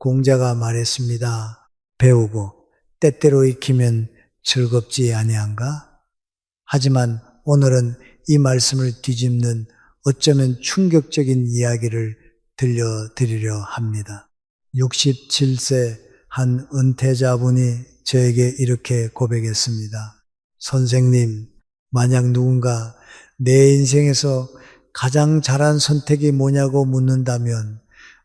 공자가 말했습니다. 배우고 때때로 익히면 즐겁지 아니한가? 하지만 오늘은 이 말씀을 뒤집는 어쩌면 충격적인 이야기를 들려드리려 합니다. 67세 한 은퇴자분이 저에게 이렇게 고백했습니다. 선생님, 만약 누군가 내 인생에서 가장 잘한 선택이 뭐냐고 묻는다면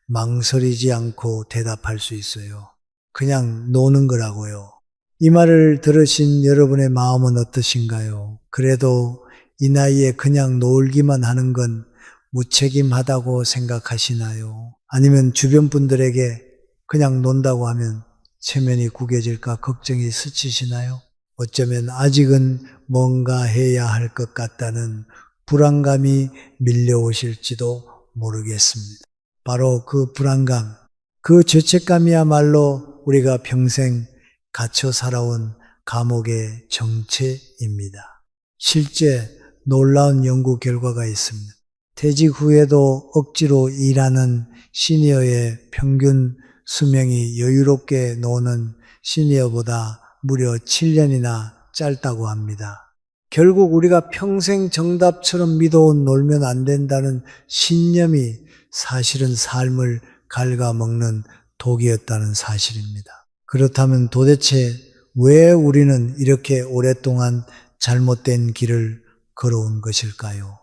망설이지 않고 대답할 수 있어요. 그냥 노는 거라고요. 이 말을 들으신 여러분의 마음은 어떠신가요? 그래도 이 나이에 그냥 놀기만 하는 건 무책임하다고 생각하시나요? 아니면 주변 분들에게 그냥 논다고 하면 체면이 구겨질까 걱정이 스치시나요? 어쩌면 아직은 뭔가 해야 할 것 같다는 불안감이 밀려오실지도 모르겠습니다. 바로 그 불안감, 그 죄책감이야말로 우리가 평생 갇혀 살아온 감옥의 정체입니다. 실제 놀라운 연구 결과가 있습니다. 퇴직 후에도 억지로 일하는 시니어의 평균 수명이 여유롭게 노는 시니어보다 무려 7년이나 짧다고 합니다. 결국 우리가 평생 정답처럼 믿어온 놀면 안 된다는 신념이 사실은 삶을 갉아먹는 독이었다는 사실입니다. 그렇다면 도대체 왜 우리는 이렇게 오랫동안 잘못된 길을 걸어온 것일까요?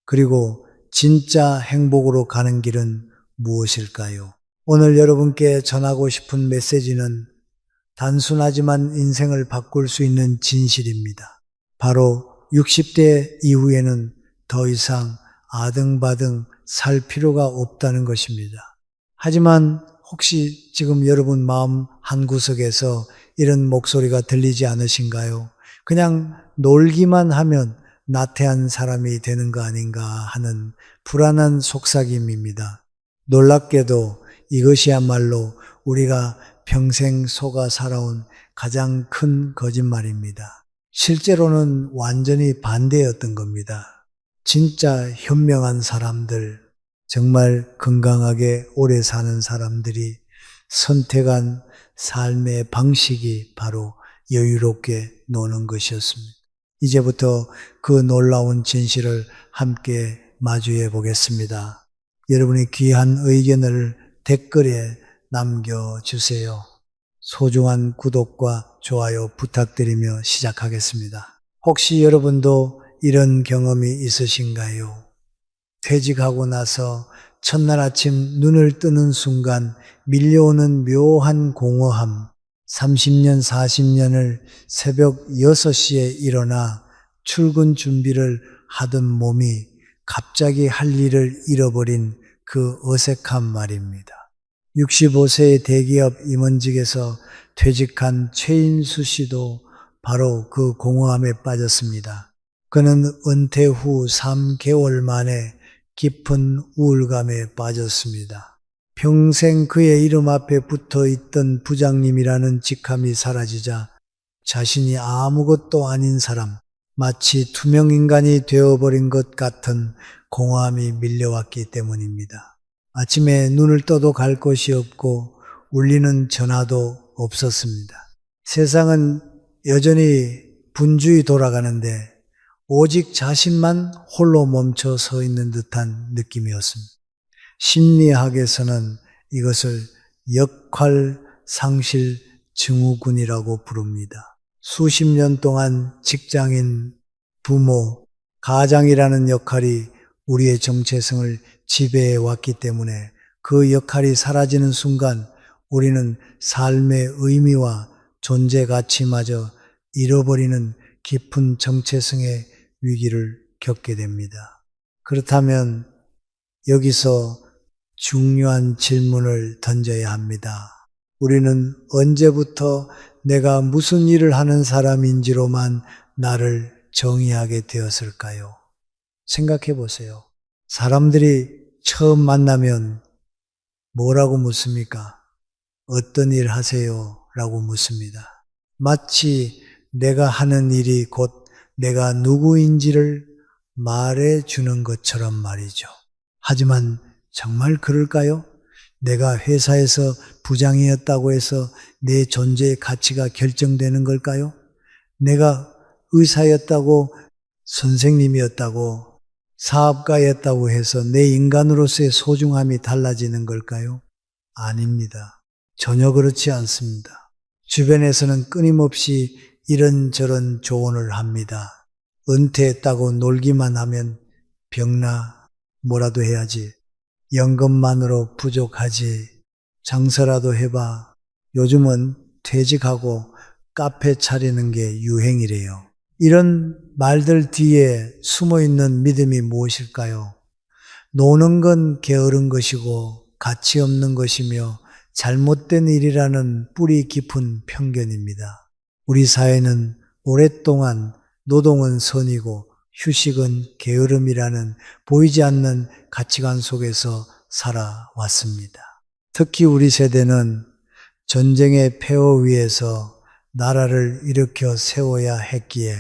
그리고 진짜 행복으로 가는 길은 무엇일까요? 오늘 여러분께 전하고 싶은 메시지는 단순하지만 인생을 바꿀 수 있는 진실입니다. 바로 60대 이후에는 더 이상 아등바등 살 필요가 없다는 것입니다. 하지만 혹시 지금 여러분 마음 한구석에서 이런 목소리가 들리지 않으신가요? 그냥 놀기만 하면 나태한 사람이 되는 거 아닌가 하는 불안한 속삭임입니다. 놀랍게도 이것이야말로 우리가 평생 속아 살아온 가장 큰 거짓말입니다. 실제로는 완전히 반대였던 겁니다. 진짜 현명한 사람들, 정말 건강하게 오래 사는 사람들이 선택한 삶의 방식이 바로 여유롭게 노는 것이었습니다. 이제부터 그 놀라운 진실을 함께 마주해 보겠습니다. 여러분의 귀한 의견을 댓글에 남겨주세요. 소중한 구독과 좋아요 부탁드리며 시작하겠습니다. 혹시 여러분도 이런 경험이 있으신가요? 퇴직하고 나서 첫날 아침 눈을 뜨는 순간 밀려오는 묘한 공허함, 30년, 40년을 새벽 6시에 일어나 출근 준비를 하던 몸이 갑자기 할 일을 잃어버린 그 어색함 말입니다. 65세의 대기업 임원직에서 퇴직한 최인수 씨도 바로 그 공허함에 빠졌습니다. 그는 은퇴 후 3개월 만에 깊은 우울감에 빠졌습니다. 평생 그의 이름 앞에 붙어 있던 부장님이라는 직함이 사라지자 자신이 아무것도 아닌 사람, 마치 투명인간이 되어버린 것 같은 공허함이 밀려왔기 때문입니다. 아침에 눈을 떠도 갈 곳이 없고 울리는 전화도 없었습니다. 세상은 여전히 분주히 돌아가는데 오직 자신만 홀로 멈춰 서 있는 듯한 느낌이었습니다. 심리학에서는 이것을 역할 상실 증후군이라고 부릅니다. 수십 년 동안 직장인, 부모, 가장이라는 역할이 우리의 정체성을 지배해 왔기 때문에 그 역할이 사라지는 순간 우리는 삶의 의미와 존재 가치마저 잃어버리는 깊은 정체성의 위기를 겪게 됩니다. 그렇다면 여기서 중요한 질문을 던져야 합니다. 우리는 언제부터 내가 무슨 일을 하는 사람인지로만 나를 정의하게 되었을까요? 생각해 보세요. 사람들이 처음 만나면 뭐라고 묻습니까? 어떤 일 하세요? 라고 묻습니다. 마치 내가 하는 일이 곧 내가 누구인지를 말해주는 것처럼 말이죠. 하지만 정말 그럴까요? 내가 회사에서 부장이었다고 해서 내 존재의 가치가 결정되는 걸까요? 내가 의사였다고, 선생님이었다고, 사업가였다고 해서 내 인간으로서의 소중함이 달라지는 걸까요? 아닙니다. 전혀 그렇지 않습니다. 주변에서는 끊임없이 이런저런 조언을 합니다. 은퇴했다고 놀기만 하면 병나 뭐라도 해야지. 연금만으로 부족하지. 장사라도 해봐. 요즘은 퇴직하고 카페 차리는 게 유행이래요. 이런 말들 뒤에 숨어 있는 믿음이 무엇일까요? 노는 건 게으른 것이고 가치 없는 것이며 잘못된 일이라는 뿌리 깊은 편견입니다. 우리 사회는 오랫동안 노동은 선이고 휴식은 게으름이라는 보이지 않는 가치관 속에서 살아왔습니다. 특히 우리 세대는 전쟁의 폐허 위에서 나라를 일으켜 세워야 했기에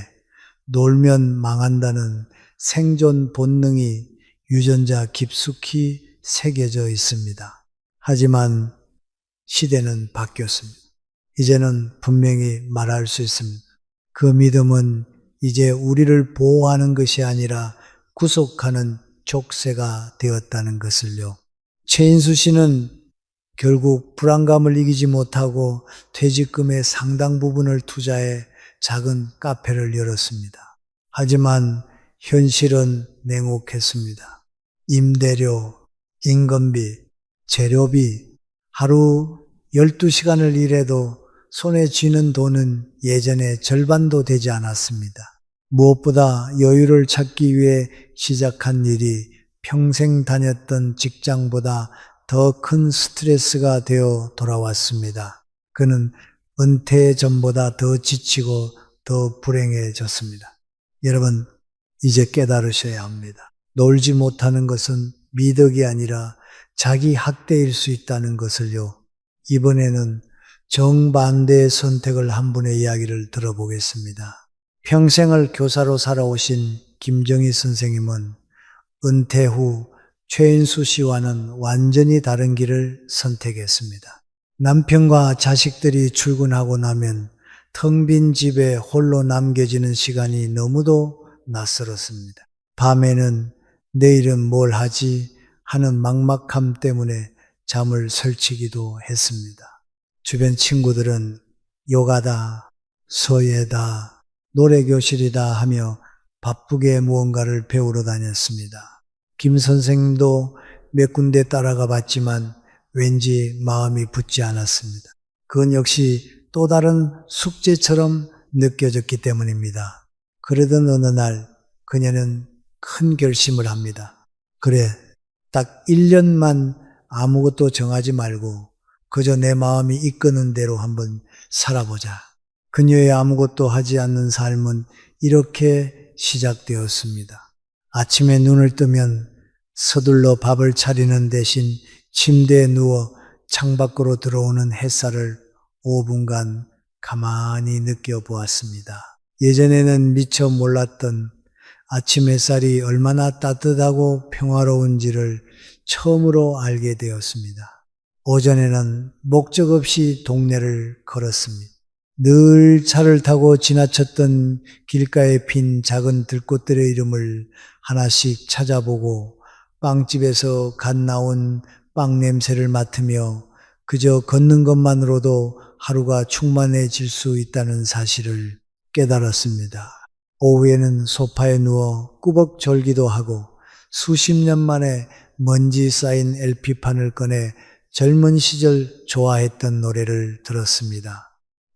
놀면 망한다는 생존 본능이 유전자 깊숙이 새겨져 있습니다. 하지만 시대는 바뀌었습니다. 이제는 분명히 말할 수 있습니다. 그 믿음은 이제 우리를 보호하는 것이 아니라 구속하는 족쇄가 되었다는 것을요. 최인수 씨는 결국 불안감을 이기지 못하고 퇴직금의 상당 부분을 투자해 작은 카페를 열었습니다. 하지만 현실은 냉혹했습니다. 임대료, 인건비, 재료비, 하루 12시간을 일해도 손에 쥐는 돈은 예전의 절반도 되지 않았습니다. 무엇보다 여유를 찾기 위해 시작한 일이 평생 다녔던 직장보다 더 큰 스트레스가 되어 돌아왔습니다. 그는 은퇴 전보다 더 지치고 더 불행해졌습니다. 여러분, 이제 깨달으셔야 합니다. 놀지 못하는 것은 미덕이 아니라 자기 학대일 수 있다는 것을요. 이번에는 정반대의 선택을 한 분의 이야기를 들어보겠습니다. 평생을 교사로 살아오신 김정희 선생님은 은퇴 후 최인수 씨와는 완전히 다른 길을 선택했습니다. 남편과 자식들이 출근하고 나면 텅 빈 집에 홀로 남겨지는 시간이 너무도 낯설었습니다. 밤에는 내일은 뭘 하지 하는 막막함 때문에 잠을 설치기도 했습니다. 주변 친구들은 요가다, 서예다, 노래교실이다 하며 바쁘게 무언가를 배우러 다녔습니다. 김 선생님도 몇 군데 따라가 봤지만 왠지 마음이 붙지 않았습니다. 그건 역시 또 다른 숙제처럼 느껴졌기 때문입니다. 그러던 어느 날 그녀는 큰 결심을 합니다. 그래, 딱 1년만 아무것도 정하지 말고 그저 내 마음이 이끄는 대로 한번 살아보자. 그녀의 아무것도 하지 않는 삶은 이렇게 시작되었습니다. 아침에 눈을 뜨면 서둘러 밥을 차리는 대신 침대에 누워 창밖으로 들어오는 햇살을 5분간 가만히 느껴보았습니다. 예전에는 미처 몰랐던 아침 햇살이 얼마나 따뜻하고 평화로운지를 처음으로 알게 되었습니다. 오전에는 목적 없이 동네를 걸었습니다. 늘 차를 타고 지나쳤던 길가에 핀 작은 들꽃들의 이름을 하나씩 찾아보고 빵집에서 갓 나온 빵 냄새를 맡으며 그저 걷는 것만으로도 하루가 충만해질 수 있다는 사실을 깨달았습니다. 오후에는 소파에 누워 꾸벅절기도 하고 수십 년 만에 먼지 쌓인 LP판을 꺼내 젊은 시절 좋아했던 노래를 들었습니다.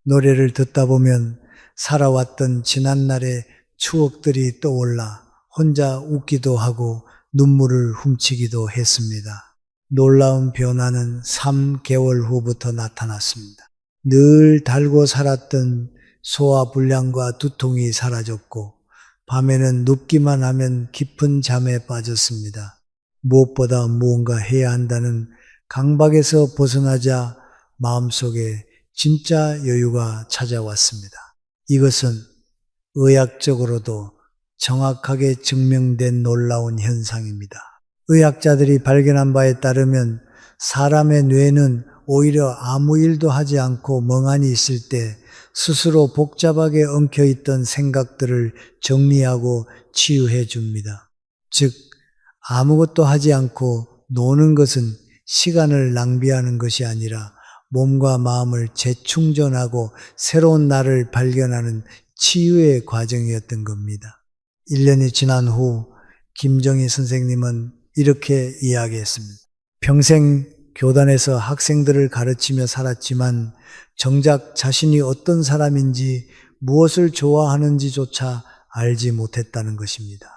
노래를 듣다 보면 살아왔던 지난날의 추억들이 떠올라 혼자 웃기도 하고 눈물을 훔치기도 했습니다. 놀라운 변화는 3개월 후부터 나타났습니다. 늘 달고 살았던 소화불량과 두통이 사라졌고 밤에는 눕기만 하면 깊은 잠에 빠졌습니다. 무엇보다 무언가 해야 한다는 강박에서 벗어나자 마음속에 진짜 여유가 찾아왔습니다. 이것은 의학적으로도 정확하게 증명된 놀라운 현상입니다. 의학자들이 발견한 바에 따르면 사람의 뇌는 오히려 아무 일도 하지 않고 멍하니 있을 때 스스로 복잡하게 엉켜있던 생각들을 정리하고 치유해 줍니다. 즉, 아무것도 하지 않고 노는 것은 시간을 낭비하는 것이 아니라 몸과 마음을 재충전하고 새로운 나를 발견하는 치유의 과정이었던 겁니다. 1년이 지난 후 김정희 선생님은 이렇게 이야기했습니다. 평생 교단에서 학생들을 가르치며 살았지만 정작 자신이 어떤 사람인지 무엇을 좋아하는지조차 알지 못했다는 것입니다.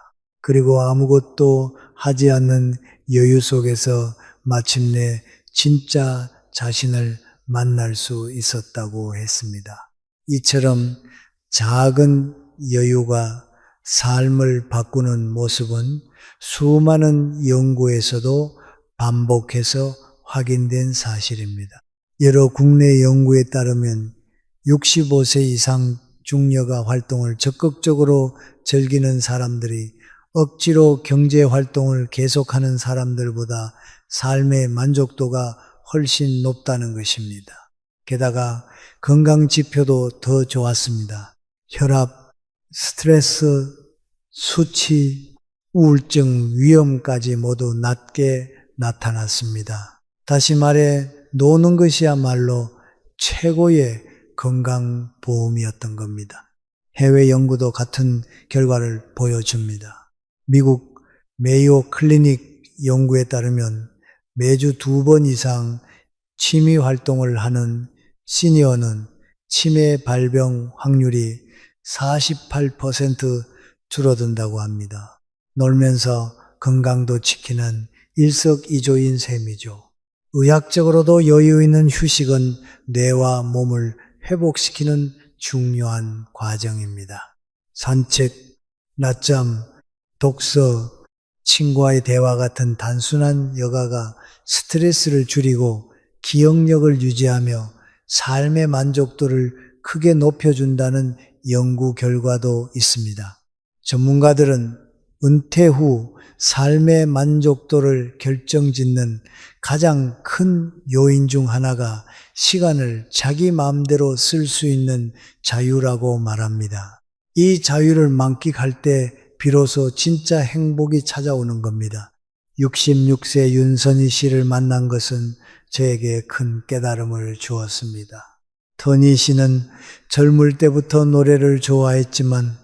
그리고 아무것도 하지 않는 여유 속에서 마침내 진짜 자신을 만날 수 있었다고 했습니다. 이처럼 작은 여유가 삶을 바꾸는 모습은 수많은 연구에서도 반복해서 확인된 사실입니다. 여러 국내 연구에 따르면 65세 이상 중여가 활동을 적극적으로 즐기는 사람들이 억지로 경제 활동을 계속하는 사람들보다 삶의 만족도가 훨씬 높다는 것입니다. 게다가 건강 지표도 더 좋았습니다. 혈압, 스트레스, 수치, 우울증 위험까지 모두 낮게 나타났습니다. 다시 말해 노는 것이야말로 최고의 건강보험이었던 겁니다. 해외 연구도 같은 결과를 보여줍니다. 미국 메이오 클리닉 연구에 따르면 매주 2번 이상 취미 활동을 하는 시니어는 치매 발병 확률이 48% 줄어든다고 합니다. 놀면서 건강도 지키는 일석이조인 셈이죠. 의학적으로도 여유 있는 휴식은 뇌와 몸을 회복시키는 중요한 과정입니다. 산책, 낮잠, 독서, 친구와의 대화 같은 단순한 여가가 스트레스를 줄이고 기억력을 유지하며 삶의 만족도를 크게 높여준다는 연구 결과도 있습니다. 전문가들은 은퇴 후 삶의 만족도를 결정짓는 가장 큰 요인 중 하나가 시간을 자기 마음대로 쓸 수 있는 자유라고 말합니다. 이 자유를 만끽할 때 비로소 진짜 행복이 찾아오는 겁니다. 66세 윤선희 씨를 만난 것은 저에게 큰 깨달음을 주었습니다. 터니 씨는 젊을 때부터 노래를 좋아했지만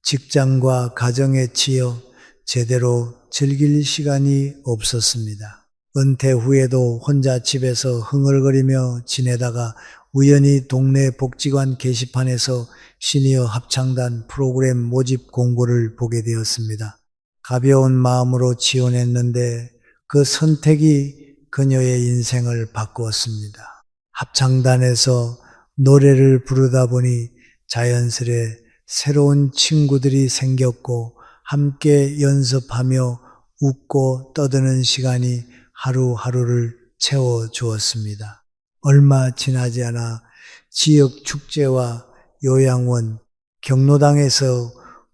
직장과 가정에 치여 제대로 즐길 시간이 없었습니다. 은퇴 후에도 혼자 집에서 흥얼거리며 지내다가 우연히 동네 복지관 게시판에서 시니어 합창단 프로그램 모집 공고를 보게 되었습니다. 가벼운 마음으로 지원했는데 그 선택이 그녀의 인생을 바꾸었습니다. 합창단에서 노래를 부르다 보니 자연스레 새로운 친구들이 생겼고 함께 연습하며 웃고 떠드는 시간이 하루하루를 채워주었습니다. 얼마 지나지 않아 지역 축제와 요양원, 경로당에서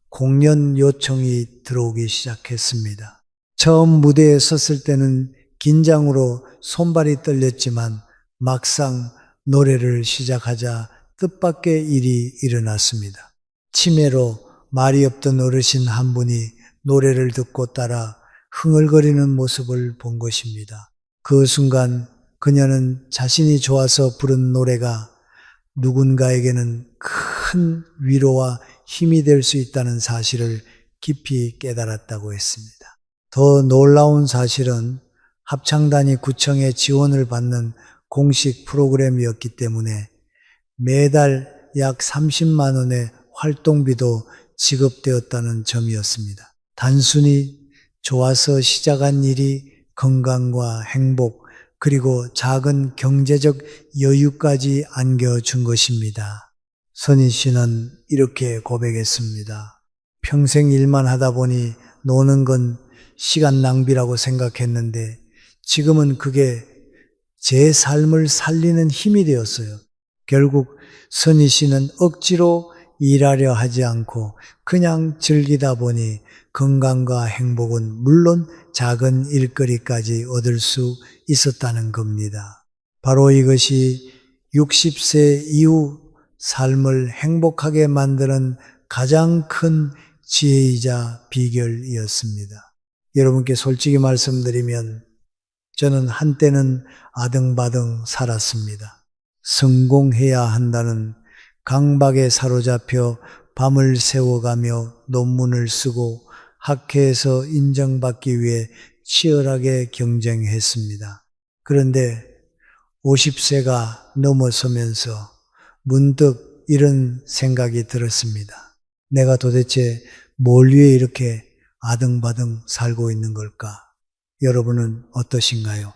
공연 요청이 들어오기 시작했습니다. 처음 무대에 섰을 때는 긴장으로 손발이 떨렸지만 막상 노래를 시작하자 뜻밖의 일이 일어났습니다. 치매로 말이 없던 어르신 한 분이 노래를 듣고 따라 흥얼거리는 모습을 본 것입니다. 그 순간 그녀는 자신이 좋아서 부른 노래가 누군가에게는 큰 위로와 힘이 될 수 있다는 사실을 깊이 깨달았다고 했습니다. 더 놀라운 사실은 합창단이 구청의 지원을 받는 공식 프로그램이었기 때문에 매달 약 30만 원의 활동비도 지급되었다는 점이었습니다. 단순히 좋아서 시작한 일이 건강과 행복 그리고 작은 경제적 여유까지 안겨준 것입니다. 선희 씨는 이렇게 고백했습니다. 평생 일만 하다 보니 노는 건 시간 낭비라고 생각했는데 지금은 그게 제 삶을 살리는 힘이 되었어요. 결국 선희 씨는 억지로 일하려 하지 않고 그냥 즐기다 보니 건강과 행복은 물론 작은 일거리까지 얻을 수 있었다는 겁니다. 바로 이것이 60세 이후 삶을 행복하게 만드는 가장 큰 지혜이자 비결이었습니다. 여러분께 솔직히 말씀드리면 저는 한때는 아등바등 살았습니다. 성공해야 한다는 강박에 사로잡혀 밤을 새워가며 논문을 쓰고 학회에서 인정받기 위해 치열하게 경쟁했습니다. 그런데 50세가 넘어서면서 문득 이런 생각이 들었습니다. 내가 도대체 뭘 위해 이렇게 아등바등 살고 있는 걸까? 여러분은 어떠신가요?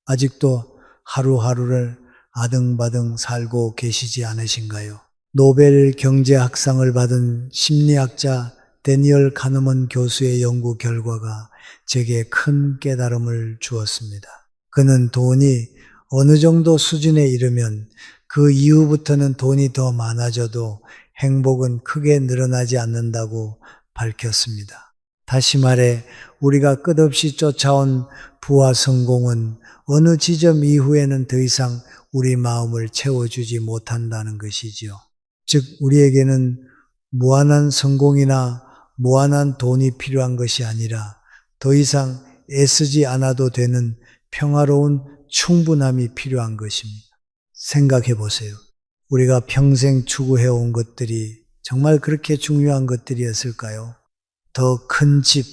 아직도 하루하루를 아등바등 살고 계시지 않으신가요? 노벨 경제학상을 받은 심리학자 데니얼 카너먼 교수의 연구 결과가 제게 큰 깨달음을 주었습니다. 그는 돈이 어느 정도 수준에 이르면 그 이후부터는 돈이 더 많아져도 행복은 크게 늘어나지 않는다고 밝혔습니다. 다시 말해 우리가 끝없이 쫓아온 부와 성공은 어느 지점 이후에는 더 이상 우리 마음을 채워주지 못한다는 것이지요. 즉 우리에게는 무한한 성공이나 무한한 돈이 필요한 것이 아니라 더 이상 애쓰지 않아도 되는 평화로운 충분함이 필요한 것입니다. 생각해 보세요. 우리가 평생 추구해온 것들이 정말 그렇게 중요한 것들이었을까요? 더 큰 집,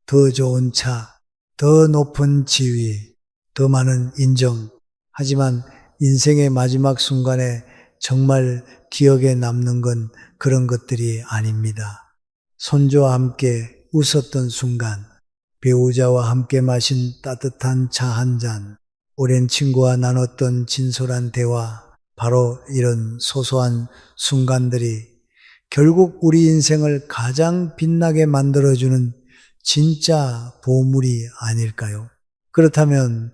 더 좋은 차, 더 높은 지위, 더 많은 인정. 하지만 인생의 마지막 순간에 정말 기억에 남는 건 그런 것들이 아닙니다. 손주와 함께 웃었던 순간, 배우자와 함께 마신 따뜻한 차 한 잔, 오랜 친구와 나눴던 진솔한 대화, 바로 이런 소소한 순간들이 결국 우리 인생을 가장 빛나게 만들어주는 진짜 보물이 아닐까요? 그렇다면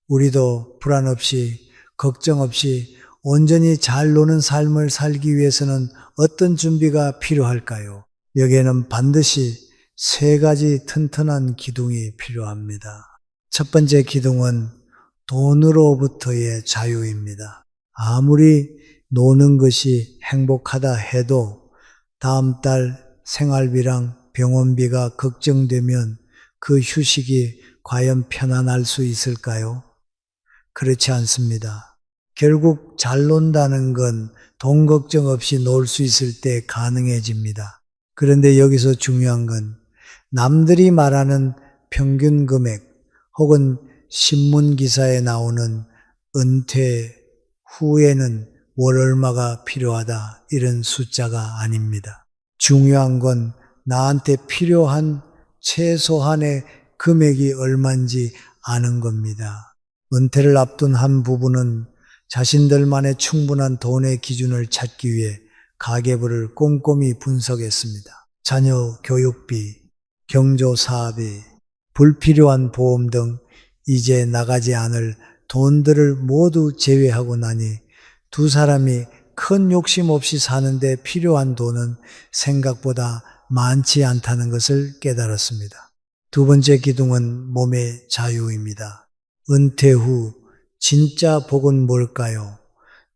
우리도 불안 없이 걱정 없이 온전히 잘 노는 삶을 살기 위해서는 어떤 준비가 필요할까요? 여기에는 반드시 세 가지 튼튼한 기둥이 필요합니다. 첫 번째 기둥은 돈으로부터의 자유입니다. 아무리 노는 것이 행복하다 해도 다음 달 생활비랑 병원비가 걱정되면 그 휴식이 과연 편안할 수 있을까요? 그렇지 않습니다. 결국 잘 논다는 건 돈 걱정 없이 놀 수 있을 때 가능해집니다. 그런데 여기서 중요한 건 남들이 말하는 평균 금액 혹은 신문 기사에 나오는 은퇴 후에는 월 얼마가 필요하다 이런 숫자가 아닙니다. 중요한 건 나한테 필요한 최소한의 금액이 얼마인지 아는 겁니다. 은퇴를 앞둔 한 부부는 자신들만의 충분한 돈의 기준을 찾기 위해 가계부를 꼼꼼히 분석했습니다. 자녀 교육비, 경조사비, 불필요한 보험 등 이제 나가지 않을 돈들을 모두 제외하고 나니 두 사람이 큰 욕심 없이 사는데 필요한 돈은 생각보다 많지 않다는 것을 깨달았습니다. 두 번째 기둥은 몸의 자유입니다. 은퇴 후 진짜 복은 뭘까요?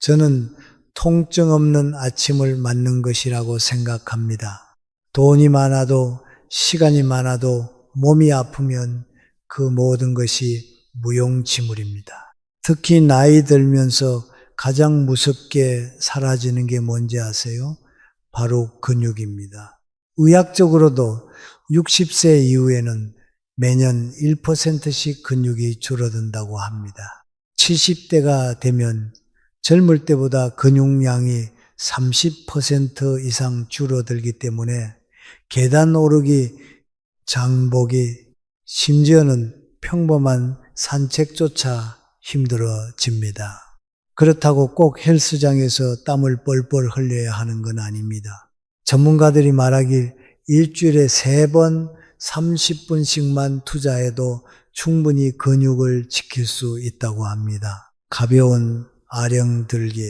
저는 통증 없는 아침을 맞는 것이라고 생각합니다. 돈이 많아도 시간이 많아도 몸이 아프면 그 모든 것이 무용지물입니다. 특히 나이 들면서 가장 무섭게 사라지는 게 뭔지 아세요? 바로 근육입니다. 의학적으로도 60세 이후에는 매년 1%씩 근육이 줄어든다고 합니다. 70대가 되면 젊을 때보다 근육량이 30% 이상 줄어들기 때문에 계단 오르기, 장보기, 심지어는 평범한 산책조차 힘들어집니다. 그렇다고 꼭 헬스장에서 땀을 뻘뻘 흘려야 하는 건 아닙니다. 전문가들이 말하길 일주일에 3번 30분씩만 투자해도 충분히 근육을 지킬 수 있다고 합니다. 가벼운 아령 들기,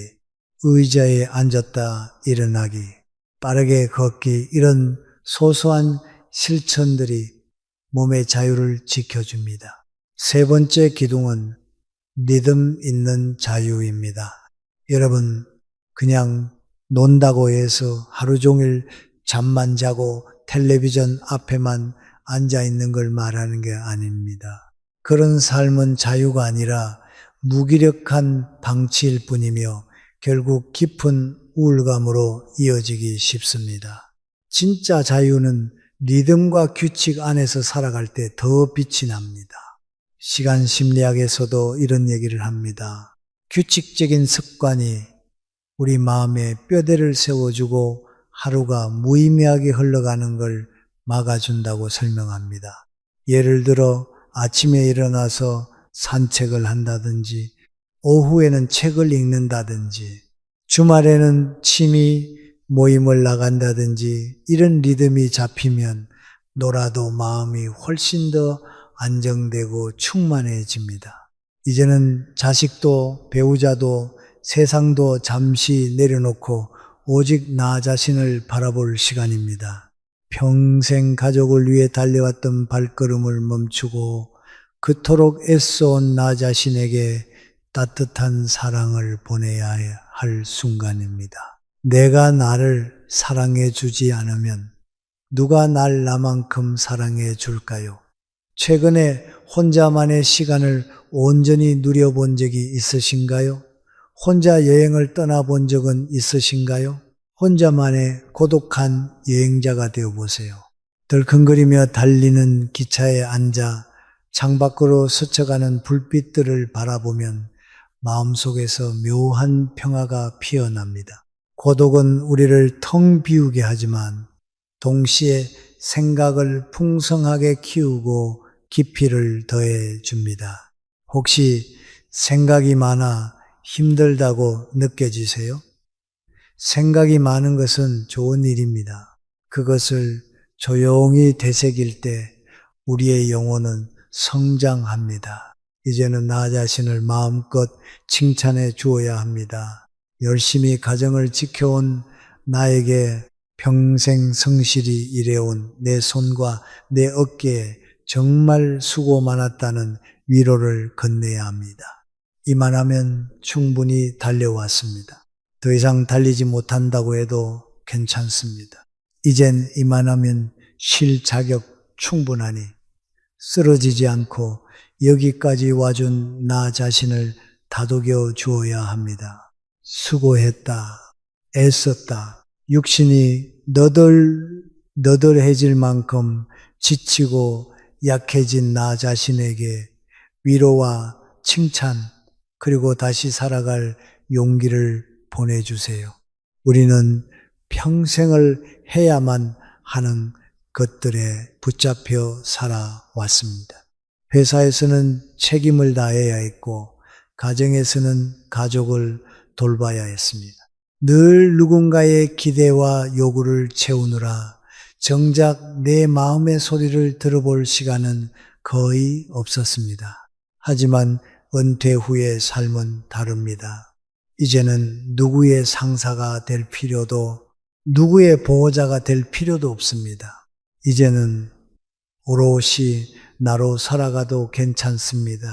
의자에 앉았다 일어나기, 빠르게 걷기 이런 소소한 실천들이 몸의 자유를 지켜줍니다. 세 번째 기둥은 리듬 있는 자유입니다. 여러분, 그냥 논다고 해서 하루 종일 잠만 자고 텔레비전 앞에만 앉아 있는 걸 말하는 게 아닙니다. 그런 삶은 자유가 아니라 무기력한 방치일 뿐이며 결국 깊은 우울감으로 이어지기 쉽습니다. 진짜 자유는 리듬과 규칙 안에서 살아갈 때 더 빛이 납니다. 시간 심리학에서도 이런 얘기를 합니다. 규칙적인 습관이 우리 마음에 뼈대를 세워주고 하루가 무의미하게 흘러가는 걸 막아준다고 설명합니다. 예를 들어 아침에 일어나서 산책을 한다든지 오후에는 책을 읽는다든지 주말에는 취미 모임을 나간다든지 이런 리듬이 잡히면 놀아도 마음이 훨씬 더 안정되고 충만해집니다. 이제는 자식도 배우자도 세상도 잠시 내려놓고 오직 나 자신을 바라볼 시간입니다. 평생 가족을 위해 달려왔던 발걸음을 멈추고 그토록 애써온 나 자신에게 따뜻한 사랑을 보내야 할 순간입니다. 내가 나를 사랑해 주지 않으면 누가 날 나만큼 사랑해 줄까요? 최근에 혼자만의 시간을 온전히 누려본 적이 있으신가요? 혼자 여행을 떠나본 적은 있으신가요? 혼자만의 고독한 여행자가 되어보세요. 덜컹거리며 달리는 기차에 앉아 창밖으로 스쳐가는 불빛들을 바라보면 마음속에서 묘한 평화가 피어납니다. 고독은 우리를 텅 비우게 하지만 동시에 생각을 풍성하게 키우고 깊이를 더해 줍니다. 혹시 생각이 많아 힘들다고 느껴지세요? 생각이 많은 것은 좋은 일입니다. 그것을 조용히 되새길 때 우리의 영혼은 성장합니다. 이제는 나 자신을 마음껏 칭찬해 주어야 합니다. 열심히 가정을 지켜온 나에게 평생 성실히 일해온 내 손과 내 어깨에 정말 수고 많았다는 위로를 건네야 합니다. 이만하면 충분히 달려왔습니다. 더 이상 달리지 못한다고 해도 괜찮습니다. 이젠 이만하면 쉴 자격 충분하니 쓰러지지 않고 여기까지 와준 나 자신을 다독여 주어야 합니다. 수고했다. 애썼다. 육신이 너덜해질 만큼 지치고 약해진 나 자신에게 위로와 칭찬 그리고 다시 살아갈 용기를 보내주세요. 우리는 평생을 해야만 하는 것들에 붙잡혀 살아왔습니다. 회사에서는 책임을 다해야 했고 가정에서는 가족을 돌봐야 했습니다. 늘 누군가의 기대와 요구를 채우느라 정작 내 마음의 소리를 들어볼 시간은 거의 없었습니다. 하지만 은퇴 후의 삶은 다릅니다. 이제는 누구의 상사가 될 필요도 누구의 보호자가 될 필요도 없습니다. 이제는 오롯이 나로 살아가도 괜찮습니다.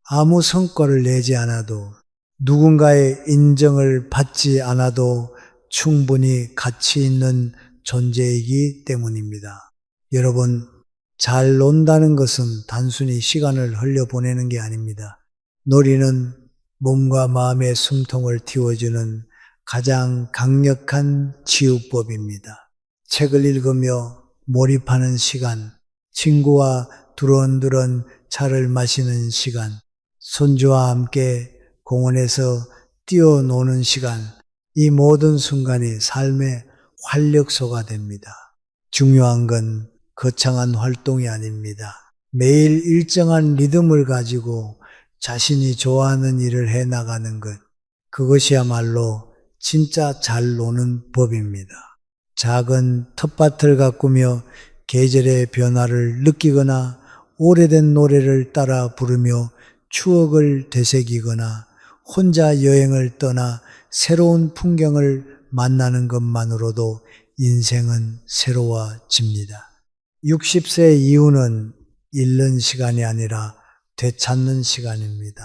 아무 성과를 내지 않아도 누군가의 인정을 받지 않아도 충분히 가치 있는 존재이기 때문입니다. 여러분, 잘 논다는 것은 단순히 시간을 흘려보내는 게 아닙니다. 놀이는 몸과 마음의 숨통을 틔워주는 가장 강력한 치유법입니다. 책을 읽으며 몰입하는 시간, 친구와 두런두런 차를 마시는 시간, 손주와 함께 공원에서 뛰어노는 시간, 이 모든 순간이 삶의 활력소가 됩니다. 중요한 건 거창한 활동이 아닙니다. 매일 일정한 리듬을 가지고 자신이 좋아하는 일을 해나가는 것, 그것이야말로 진짜 잘 노는 법입니다. 작은 텃밭을 가꾸며 계절의 변화를 느끼거나 오래된 노래를 따라 부르며 추억을 되새기거나 혼자 여행을 떠나 새로운 풍경을 만나는 것만으로도 인생은 새로워집니다. 60세 이후는 잃는 시간이 아니라 되찾는 시간입니다.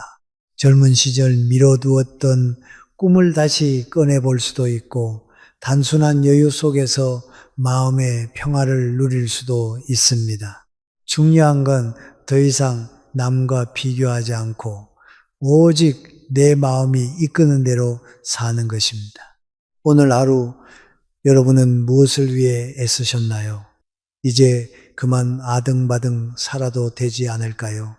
젊은 시절 미뤄두었던 꿈을 다시 꺼내볼 수도 있고 단순한 여유 속에서 마음의 평화를 누릴 수도 있습니다. 중요한 건 더 이상 남과 비교하지 않고 오직 내 마음이 이끄는 대로 사는 것입니다. 오늘 하루 여러분은 무엇을 위해 애쓰셨나요? 이제 그만 아등바등 살아도 되지 않을까요?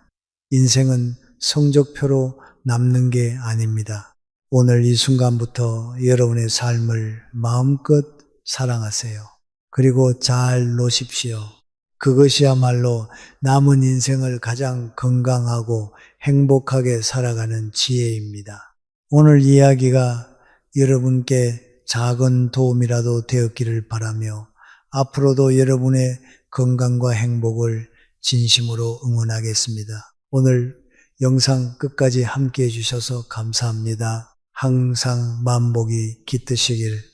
인생은 성적표로 남는 게 아닙니다. 오늘 이 순간부터 여러분의 삶을 마음껏 사랑하세요. 그리고 잘 노십시오. 그것이야말로 남은 인생을 가장 건강하고 행복하게 살아가는 지혜입니다. 오늘 이야기가 여러분께 작은 도움이라도 되었기를 바라며 앞으로도 여러분의 건강과 행복을 진심으로 응원하겠습니다. 오늘 영상 끝까지 함께 해주셔서 감사합니다. 항상 만복이 깃드시길